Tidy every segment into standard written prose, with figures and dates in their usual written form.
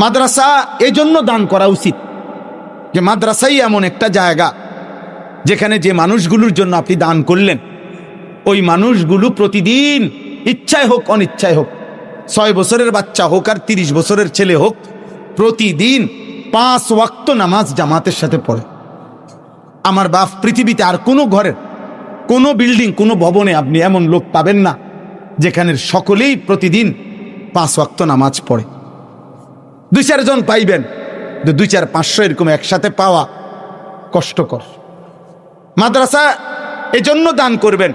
মাদ্রাসা এই জন্য দান করা উচিত যে মাদ্রাসাই এমন একটা জায়গা যেখানে যে মানুষগুলোর জন্য আপনি দান করলেন ওই মানুষগুলো প্রতিদিন ইচ্ছায় হোক অনিচ্ছায় হোক, 6 বছরের বাচ্চা হোক আর 30 বছরের ছেলে হোক, প্রতিদিন 5 ওয়াক্ত নামাজ জামাতের সাথে পড়ে। আমার বাপ, পৃথিবীতে আর কোনো ঘরের, কোনো বিল্ডিং, কোনো ভবনে আপনি এমন লোক পাবেন না যেখানে সকলেই প্রতিদিন 5 ওয়াক্ত নামাজ পড়ে। 2-4 জন পাইবেন, 2-4-500 এরকম একসাথে পাওয়া কষ্টকর। মাদ্রাসা এজন্য দান করবেন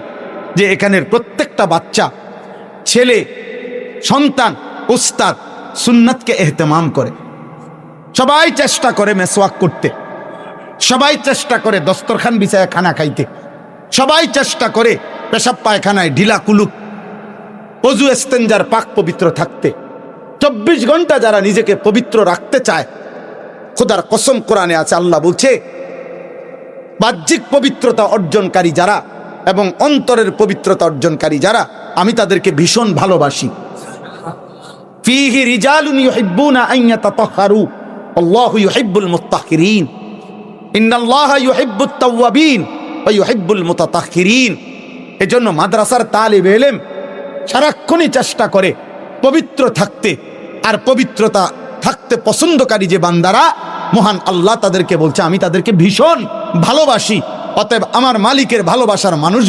যে এখানের প্রত্যেকটা বাচ্চা, ছেলে, সন্তান, উস্তাদ সুন্নাতকে এহতেমাম করে। সবাই চেষ্টা করে মেসওয়াক করতে, সবাই চেষ্টা করে দস্তরখান বিছায় খানা খাইতে, সবাই চেষ্টা করে পেশাব পায়খানায় ঢিলা কুলুক, অজু ইস্তেঞ্জার পাক পবিত্র থাকতে। 24 ঘন্টা যারা নিজেকে পবিত্র রাখতে চায়, খোদার কসম কোরআনে আছে, আল্লাহ বলছে বাহ্যিক পবিত্রতা অর্জনকারী যারা এবং অন্তরের পবিত্রতা অর্জনকারী যারা, আমি তাদেরকে ভীষণ ভালোবাসি। ফীহি রিজালুন ইউহিব্বুনা আন ইয়াতাতাহহারু আল্লাহু ইউহিব্বুল মুত্তাহহিরিন ইন্নাল্লাহা ইউহিব্বুত তাওয়াবিন ওয়া ইউহিব্বুল মুতাতাহহিরিন। এজন্য মাদ্রাসার তালিবে ইলম সারাক্ষণই চেষ্টা করে পবিত্র থাকতে, আর পবিত্রতা থাকতে পছন্দকারী যে বান্দারা, মহান আল্লাহ তাদেরকে বলছে আমি তাদেরকে ভীষণ ভালোবাসি। অতএব আমার মালিকের ভালোবাসার মানুষ